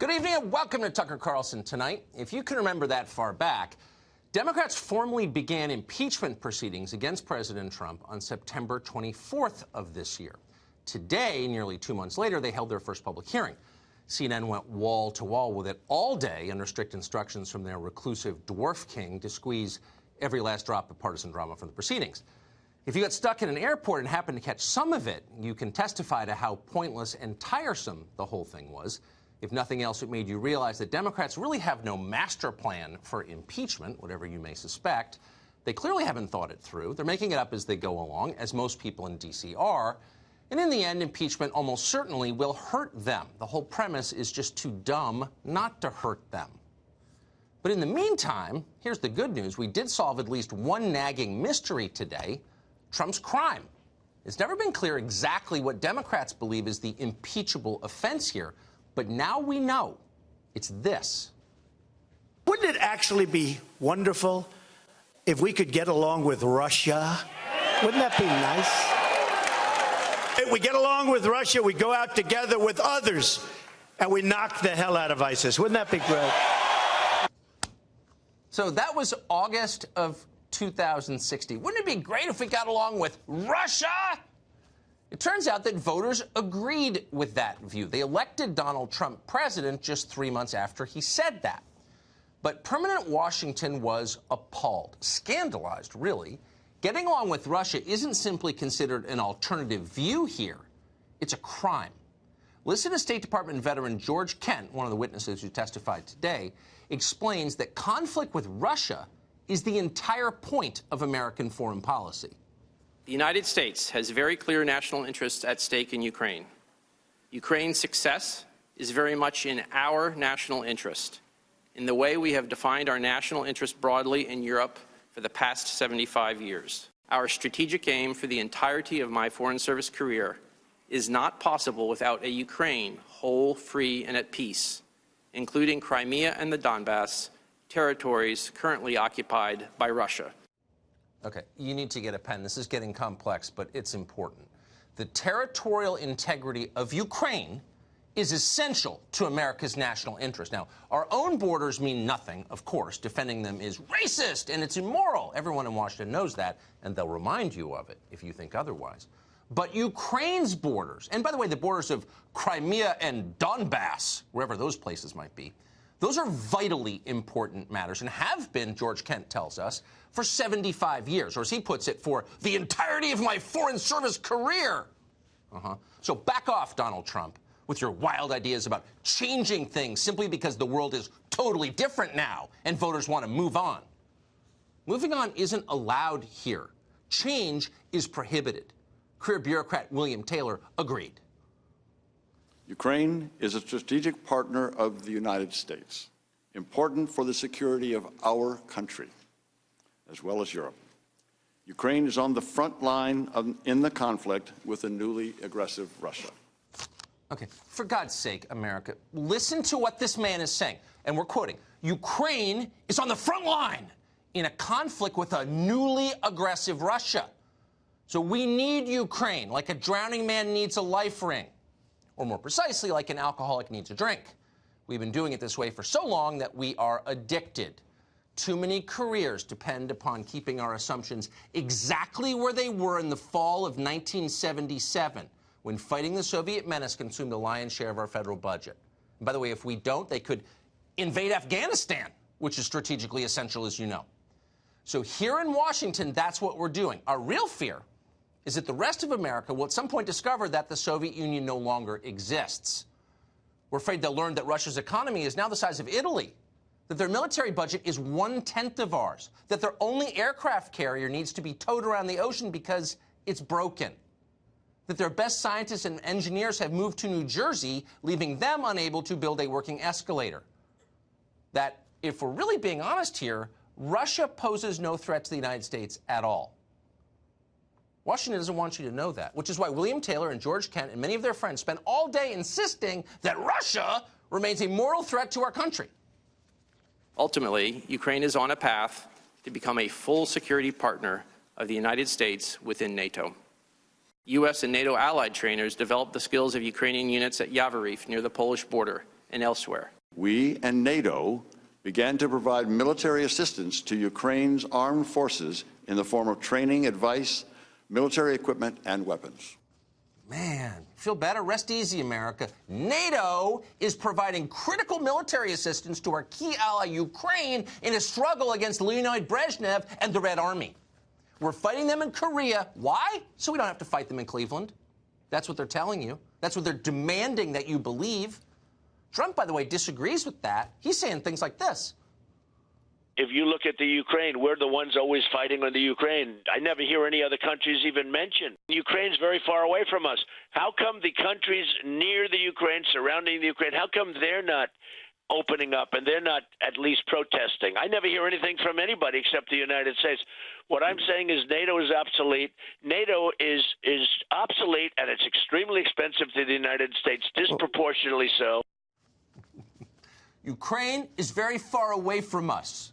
Good evening and welcome to Tucker Carlson Tonight. If you can remember that far back, Democrats formally began impeachment proceedings against President Trump on September 24th of this year. Today, nearly 2 months later, they held their first public hearing. CNN went wall to wall with it all day under strict instructions from their reclusive dwarf king to squeeze every last drop of partisan drama from the proceedings. If you got stuck in an airport and happened to catch some of it, you can testify to how pointless and tiresome the whole thing was. If nothing else, it made you realize that Democrats really have no master plan for impeachment, whatever you may suspect. They clearly haven't thought it through. They're making it up as they go along, as most people in D.C. are. And in the end, impeachment almost certainly will hurt them. The whole premise is just too dumb not to hurt them. But in the meantime, here's the good news. We did solve at least one nagging mystery today: Trump's crime. It's never been clear exactly what Democrats believe is the impeachable offense here. But now we know. It's this. Wouldn't it actually be wonderful if we could get along with Russia? Wouldn't that be nice? If we get along with Russia, we go out together with others, and we knock the hell out of ISIS. Wouldn't that be great? So that was August of 2016. Wouldn't it be great if we got along with Russia? It turns out that voters agreed with that view. They elected Donald Trump president just 3 months after he said that. But permanent Washington was appalled, scandalized, really. Getting along with Russia isn't simply considered an alternative view here. It's a crime. Listen to State Department veteran George Kent, one of the witnesses who testified today, explains that conflict with Russia is the entire point of American foreign policy. The United States has very clear national interests at stake in Ukraine. Ukraine's success is very much in our national interest, in the way we have defined our national interest broadly in Europe for the past 75 years. Our strategic aim for the entirety of my Foreign Service career is not possible without a Ukraine whole, free, and at peace, including Crimea and the Donbass, territories currently occupied by Russia. Okay, you need to get a pen. This is getting complex, but it's important. The territorial integrity of Ukraine is essential to America's national interest. Now, our own borders mean nothing, of course. Defending them is racist and it's immoral. Everyone in Washington knows that, and they'll remind you of it if you think otherwise. But Ukraine's borders, and by the way, the borders of Crimea and Donbass, wherever those places might be, those are vitally important matters and have been, George Kent tells us, for 75 years, or as he puts it, for the entirety of my Foreign Service career. So back off, Donald Trump, with your wild ideas about changing things simply because the world is totally different now and voters want to move on. Moving on isn't allowed here. Change is prohibited. Career bureaucrat William Taylor agreed. Ukraine is a strategic partner of the United States, important for the security of our country, as well as Europe. Ukraine is on the front line in the conflict with a newly aggressive Russia. Okay, for God's sake, America, listen to what this man is saying. And we're quoting, Ukraine is on the front line in a conflict with a newly aggressive Russia. So we need Ukraine like a drowning man needs a life ring. Or more precisely, like an alcoholic needs a drink. We've been doing it this way for so long that we are addicted. Too many careers depend upon keeping our assumptions exactly where they were in the fall of 1977, when fighting the Soviet menace consumed the lion's share of our federal budget. And by the way, if we don't, they could invade Afghanistan, which is strategically essential, as you know. So here in Washington, that's what we're doing. Our real fear is that the rest of America will at some point discover that the Soviet Union no longer exists. We're afraid they'll learn that Russia's economy is now the size of Italy, that their military budget is 1/10 of ours, that their only aircraft carrier needs to be towed around the ocean because it's broken, that their best scientists and engineers have moved to New Jersey, leaving them unable to build a working escalator. That, if we're really being honest here, Russia poses no threat to the United States at all. Washington doesn't want you to know that, which is why William Taylor and George Kent and many of their friends spend all day insisting that Russia remains a mortal threat to our country. Ultimately, Ukraine is on a path to become a full security partner of the United States within NATO. U.S. and NATO allied trainers developed the skills of Ukrainian units at Yavoriv near the Polish border and elsewhere. we and NATO began to provide military assistance to Ukraine's armed forces in the form of training, advice, military equipment, and weapons. Man, feel better? Rest easy, America. NATO is providing critical military assistance to our key ally, Ukraine, in a struggle against Leonid Brezhnev and the Red Army. We're fighting them in Korea. Why? So we don't have to fight them in Cleveland. That's what they're telling you. That's what they're demanding that you believe. Trump, by the way, disagrees with that. He's saying things like this. If you look at the Ukraine, we're the ones always fighting on the Ukraine. I never hear any other countries even mentioned. Ukraine's very far away from us. How come the countries near the Ukraine, surrounding the Ukraine, how come they're not opening up and they're not at least protesting? I never hear anything from anybody except the United States. What I'm saying is NATO is obsolete. NATO is obsolete, and it's extremely expensive to the United States, disproportionately so. Ukraine is very far away from us.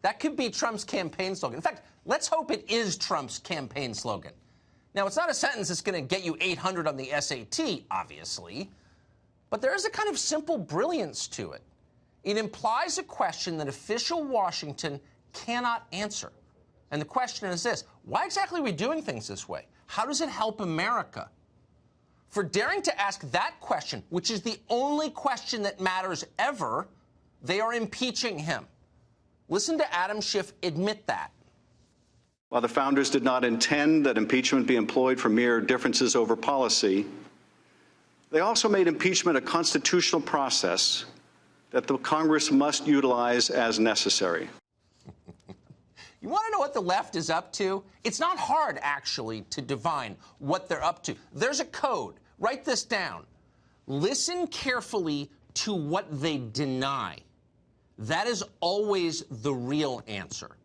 That could be Trump's campaign slogan. In fact, let's hope it is Trump's campaign slogan. Now, it's not a sentence that's going to get you 800 on the SAT, obviously, but there is a kind of simple brilliance to it. It implies a question that official Washington cannot answer. And the question is this: why exactly are we doing things this way? How does it help America? For daring to ask that question, which is the only question that matters ever, they are impeaching him. Listen to Adam Schiff admit that. While the founders did not intend that impeachment be employed for mere differences over policy, they also made impeachment a constitutional process that the Congress must utilize as necessary. You want to know what the left is up to? It's not hard, actually, to divine what they're up to. There's a code. Write this down. Listen carefully to what they deny. That is always the real answer.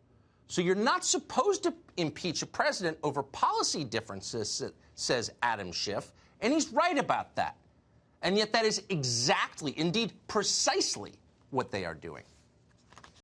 So you're not supposed to impeach a president over policy differences, says Adam Schiff, and he's right about that. And yet that is exactly, indeed precisely, what they are doing.